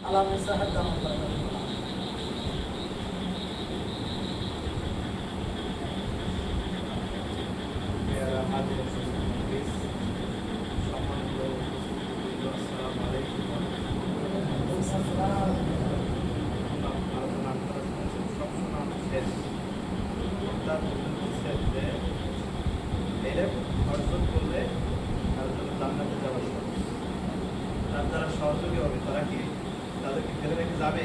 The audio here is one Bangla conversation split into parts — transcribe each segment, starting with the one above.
আলামে সাহাদ আল্লাহ অর্জন করলে তার জন্য জান্নাতে যাওয়া সহজ। তার যারা সহযোগী হবে তারা কি তাদেরকে ফেলে রেখে যাবে?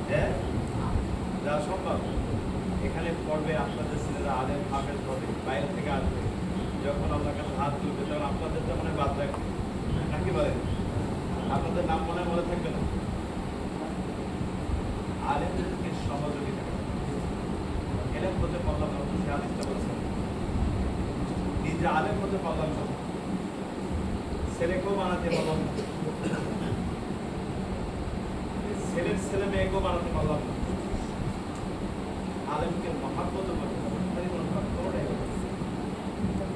হ্যাঁ, যাওয়া সম্ভব। এখানে পড়বে আপনাদের ছেলেরা আলেম হাফেজ হবে, বাইরে থেকে আসবে, যখন আপনার কাছে হাত তুলবে তখন আপনাদের তো মনে বাদ রাখবে নাকি বলেন? আপনাদের নাম মনে থাকবে না। আলেমদেরকে সহযোগিতা এলেম হতে পারলাম না, সে আদেশটা বলছেন নিজে আলেম হতে পারলাম না, ছেলেকেও বানাতে পারলাম না, ছেলের ছেলে মেয়েকেও বানাতে পারলাম না, আলেমকে মহাব্বত করতে হবে।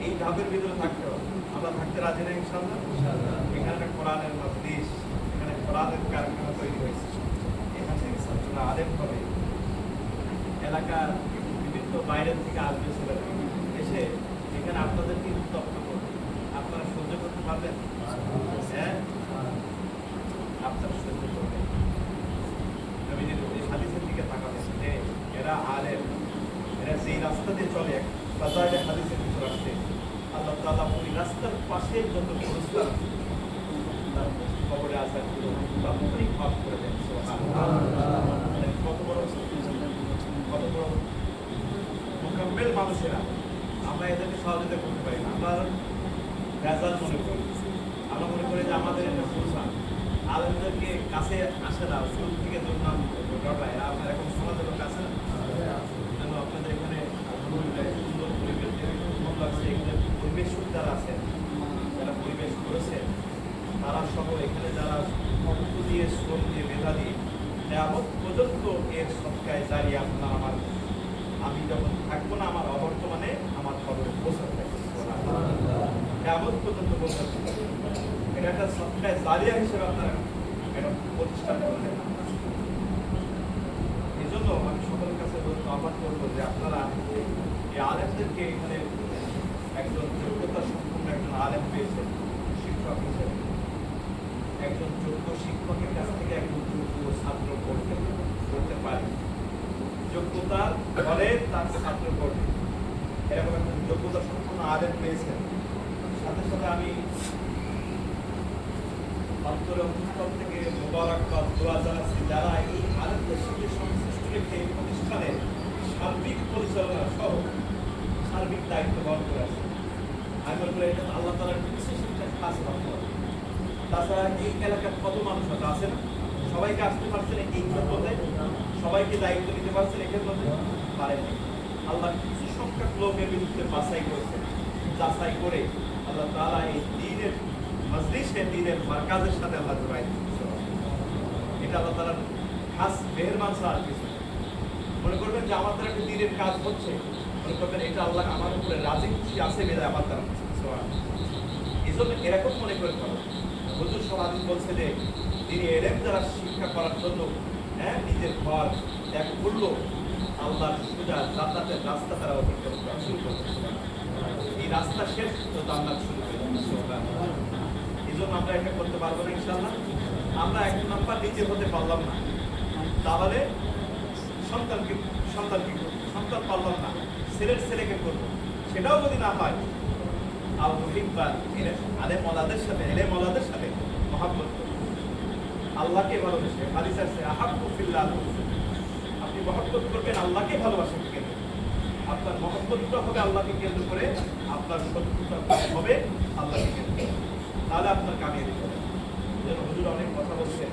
এই ধাপের ভিতরে থাকতে হবে। আমরা থাকতে রাজি না ইনশাআল্লাহ। এখানে কোরআনের মজলিস, এখানে কোরআনের কারখানা তৈরি হয়েছে, এখান থেকে ছাত্ররা আলেম হবে, এলাকার বিভিন্ন বাইরের থেকে আসবে ছেলেরা, এসে এখানে আপনাদেরকে উত্তপ্ত করবে। আপনারা সহ্য করতে পারবেন? হ্যাঁ, আপনারা সহ্য করবেন। নবীজির এই হাদিসের দিকে তাকাবেন যে এরা আলেম, এরা যেই রাস্তা দিয়ে চলে, ফাজাইলে হাদিসের ভিতর আসছে আল্লাহ তাআলা ওই রাস্তার পাশে যত পুরস্কার তার কবরে আসার পুরো মাফ করে দেন। কত বড় মোকাম্মেল মানুষেরা, আমরা এদেরকে সহযোগিতা করতে পারি না। আমরা ভেজাল মনে করি, আমরা মনে করি যে আমাদের এটা ফুলসান, আলেমদেরকে কাছে আসে না, শুরু থেকে দুর্নাম ঘটায়। আপনার এখন সমাজের কাছে না, যেন আপনাদের এখানে সুন্দর পরিবেশ মন লাগছে। এখানে পরিবেশ যারা আছেন, যারা পরিবেশ করেছে, তারা সহ এখানে যারা অর্থ দিয়ে, শ্রম দিয়ে, মেধা দিয়ে কেয়ামত পর্যন্ত এর সৎকায় জারিয়ে আপনার আমার, আমি যখন থাকবো না আমার অবর্তমানে আমার খবরে পৌঁছাতে থাকবে, কেয়ামত পর্যন্ত পৌঁছাতে। এটা একটা সৎকায় জারিয়া হিসেবে আপনারা এটা প্রতিষ্ঠান করলেন। এই জন্য আমি সকলের কাছে আহ্বান করবো যে আপনারা এই আলেমদেরকে এখানে একজন যোগ্যতা সম্পূর্ণ একজন আলেম পেয়েছেন শিক্ষক হিসেবে, একজন যোগ্য শিক্ষকের কাছ থেকে একজন যোগ্য ছাত্র করতে পারে, যোগ্যতার পরে তার ছাত্র করবে, এরকম একজন যোগ্যতা সম্পূর্ণ আলেম পেয়েছেন। সাথে সাথে আমি অন্তরে অন্তর থেকে মোবারকবাদ দোয়া জানাচ্ছি যারা এই আলেমদের সাথে সংশ্লিষ্ট রেখে এই প্রতিষ্ঠানের সার্বিক পরিচালনা সহ সার্বিক দায়িত্ব বহন করে আছে। আমি মনে করি এটা আল্লাহ তাআলার বিশেষ একটা খাস রহমত। তাছাড়া এই এলাকার কত মানুষ আছে না, সবাইকে আসতে পারছেন এই ক্ষেত্রে, সবাইকে দায়িত্ব নিতে পারছেন এই ক্ষেত্রে পারেননি। আল্লাহ কিছু সংখ্যক লোকের বিরুদ্ধে বাছাই করেছেন, যাচাই করে আল্লাহ তাআলা এই দ্বীনের মজলিসে, দ্বীনের মারকাজের সাথে আল্লাহ জড়াই দিয়েছে। এটা আল্লাহ তাআলার খাস মেহেরবান ছাড়া কিছু। মনে করবেন যে আমার দ্বারা একটা দ্বীনের কাজ হচ্ছে, মনে করবেন এটা আল্লাহ আমার উপরে রাজি খুশি আছে বেড়ে আমার দ্বারা হচ্ছে। এই জন্য এরকম মনে করে পারো হুজুর সমাদিন বলছে যে তিনি এলেম যারা শিক্ষা করার জন্য নিজের ঘর ত্যাগ করলো, আল্লাহর সোজা জান্নাতের রাস্তা তারা অতিক্রম শুরু করছে। এই রাস্তা শেষ তো জান্নাত শুরু হয়ে যাবে। এই জন্য আমরা এটা করতে পারবো না ইনশাআল্লাহ। আমরা এক নাম্বার নিজে হতে পারলাম না, তাহলে সন্তানকে সন্তান পারলাম না, ছেলের ছেলেকে করবো, সেটাও যদি না হয় আল মুহিব্বা আলেম ওয়ালাদের সাথে, এলেম ওয়ালাদের সাথে মহব্বত করবো, আল্লাহকে ভালোবেসে। হাদিস আছে আহাব্বু ফিল্লাহ, আপনি মহব্বত করবেন আল্লাহকে ভালোবাসেন কেন্দ্র, আপনার মহব্বতটা হবে আল্লাহকে কেন্দ্র করে, আপনার শত্রুতা হবে আল্লাহকে কেন্দ্র করে, তাহলে আপনার কামিয়াবি হবে। যেন হুজুর অনেক কথা বলছেন,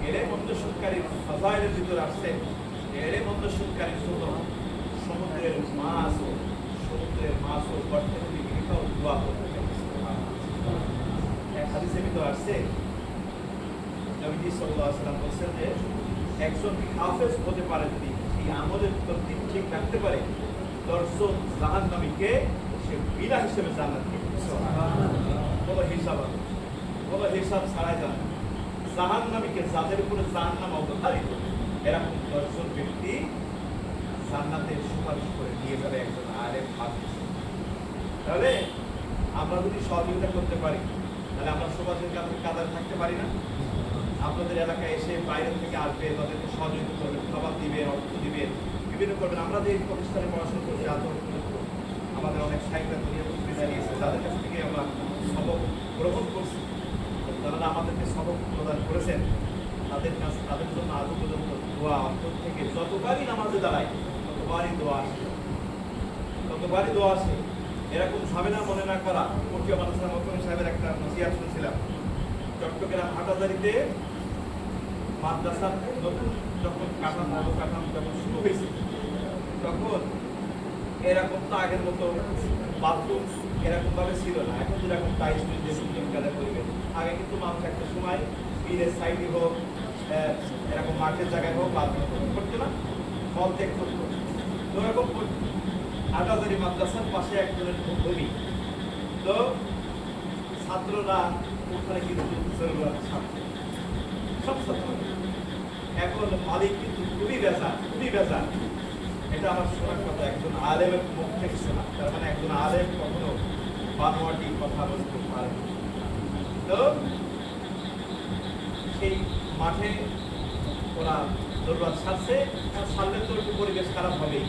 এলেম অন্বেষণকারীর ফাজাইলের ভিতরে আসছে, এলেম অন্বেষণকারীর জন্য সমুদ্রের মাছ ও গর্তের দিকেও দোয়া করতে হবে। এক হাদিসের ভিতরে আসছে নবীজি সাল্লাল্লাহু আলাইহি ওয়াসাল্লাম বলছেন যে একজন হাফেজ হতে পারে যদি এই আমলের প্রতি ঠিক রাখতে পারে, 10 জন জাহান্নামীকে সে বিনা হিসেবে জান্নাত দিবে। সুবহানাল্লাহ। বলো হিসাব ছাড়াই জান্নাত। জাহান্নামীকে, যাদের উপরে জাহান্নাম অবধারিত, এরকম 10 জন ব্যক্তি জান্নাতে সুপারিশ করে নিয়ে যাবে একজন আলেম হাফেজ। তাহলে আমরা যদি সহযোগিতা করতে পারি, তাহলে আমরা সমাজের কাতারে থাকতে পারি না? আপনাদের এলাকায় এসে বাইরে থেকে আসবে, তাদেরকে সহযোগিতা করবেন, খাবার দিবেন, অর্থ দিবেন, বিভিন্ন করবেন। আমরা যে প্রতিষ্ঠানে পড়াশোনা করছি, আমাদের অনেক সাহিত্যা দুনিয়া জানিয়েছে, তাদের কাছ থেকে আমরা সবক গ্রহণ করছি, তারা আমাদেরকে সবক প্রদান করেছেন। তাদের জন্য আজও পর্যন্ত দোয়া অন্তর থেকে যতবারই নামাজে দাঁড়ায় ততবারই দোয়া আসে। এরকম ঝামেলা মনে না করা। মুফতি মাদ্রাসা মকরম সাহেবের একটা নসিহত শুনছিলাম, চট্টগ্রাম হাটাজারিতে মাদ্রাসার নতুন যখন কাঠাম যখন শুরু হয়েছে, তখন এরকম তো আগের মতো বাথরুম এরকম ভাবে ছিল না। এখন যেরকম টাইলস দিয়ে সুন্দর কাজা করবে, আগে কিন্তু মানুষ একটা সময় বীরের সাইডে হোক, এরকম মাঠের জায়গায় হোক বাথরুম করতো না, ফল ত্যাগ করতো, ওরকম করতো। হাটাজারি মাদ্রাসার পাশে একজনের ভূমি, তো ছাত্ররা ওখানে কিন্তু সব ছাত্র, এখন মালিক কিন্তু খুবই বেজা। এটা আমার শোনার কথা, একজন আলেমের মুখ থেকে শোনা। তার মানে একজন আলেম কখনো বানোয়াটি কথা বলতে পারে। তো সেই মাঠে ওরা দৌড়াত সারলে তো একটু পরিবেশ খারাপ হবেই,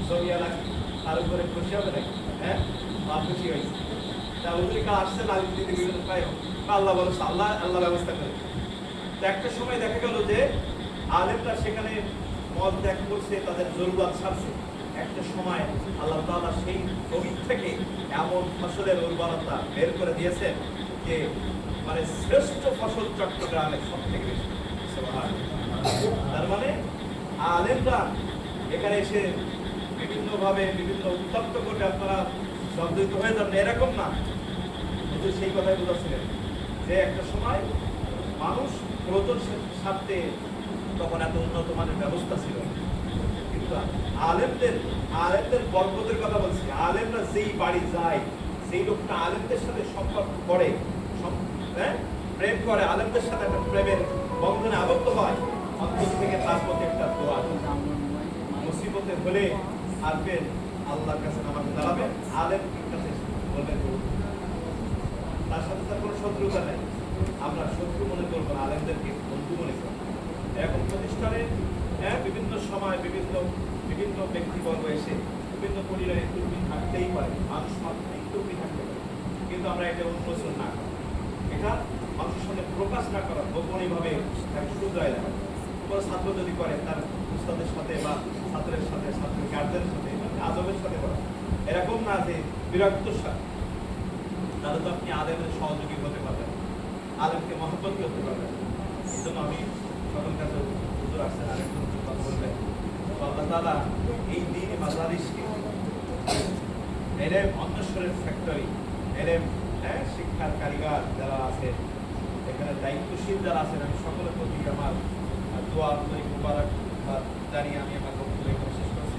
জমি এলাকা তার উপরে খুশি হবে নাকি? হ্যাঁ, বা খুশি হয়েছে। তা ওদেরকে আসছে লালিত দিতে বিভিন্ন পায়, আল্লাহ বলো, আল্লাহ ব্যবস্থা করে। তো একটা সময় দেখা গেল যে আলেমরা সেখানে মল ত্যাগ করছে, তাদের জরুরত ছাড়ছে। একটা সময় আল্লাহ তাআলা সেই জমি থেকে এমন ফসলের উর্বরতা বের করে দিয়েছেন যে মানে শ্রেষ্ঠ ফসল চট্টগ্রামে সব থেকে বেশি। তার মানে আলেমরা এখানে এসে বিভিন্নভাবে বিভিন্ন উত্তপ্ত করে আপনারা জর্জরিত হয়ে যান, এরকম না। কিন্তু সেই কথাই বোঝাচ্ছিলেন যে একটা সময় মানুষ প্রয়োজন স্বার্থে তখন এত উন্নত মানের ব্যবস্থা ছিল, কিন্তু আলেমদের বরকতের কথা বলছি। আলেমরা যেই বাড়ি যায়, সেই লোকটা আলেমদের সাথে সম্পর্ক করে, প্রেম করে, আলেমদের সাথে একটা প্রেমের বন্ধনে আবদ্ধ হয়, অন্তর থেকে তার প্রতি একটা দোয়া। মুসিবতে হলে আসবেন আল্লাহর কাছে নামাজে দাঁড়াবেন, আলেমের কাছে বলবেন, তার সাথে তার কোনো শত্রুতা নেই। আমরা শত্রু মনে করবো না, আলেমদেরকে বন্ধু মনে করবো। এরকম প্রতিষ্ঠানে বিভিন্ন সময় বিভিন্ন ব্যক্তিবর্গ এসে বিভিন্ন পরিবারে ত্রুটি থাকতেই পারে, মানুষ মাত্রই ত্রুটি থাকতে পারে, কিন্তু আমরা এটা উন্মোচন না করি, এটা মানুষের সাথে প্রকাশ না করা, গোপনীয়ভাবে তাকে শুধরায় দেখা। কোনো ছাত্র যদি করে তার উস্তাদের সাথে বা ছাত্রের সাথে, ছাত্রের গার্জেনের সাথে, আজবের সাথে করা, এরকম না যে বিরক্তর সাথে, তাহলে তো আপনি আলেমের সহযোগী হতে পারবেন, আলেমকে মহব্বত করতে পারবেন। এই জন্য আমি সকল কাছে হুজুর আসছেন, আরেকজন কথা বলবেন। আল্লাহ তাআলা এই দিন মাদারিসকে এলেম অন্বেষণের ফ্যাক্টরি, এলেম শিক্ষার কারিগর যারা আছে, এখানে দায়িত্বশীল যারা আছেন, আমি সকলের প্রতি আমার দোয়া মুবারক জানিয়ে আমি আমার বক্তব্য শেষ করছি।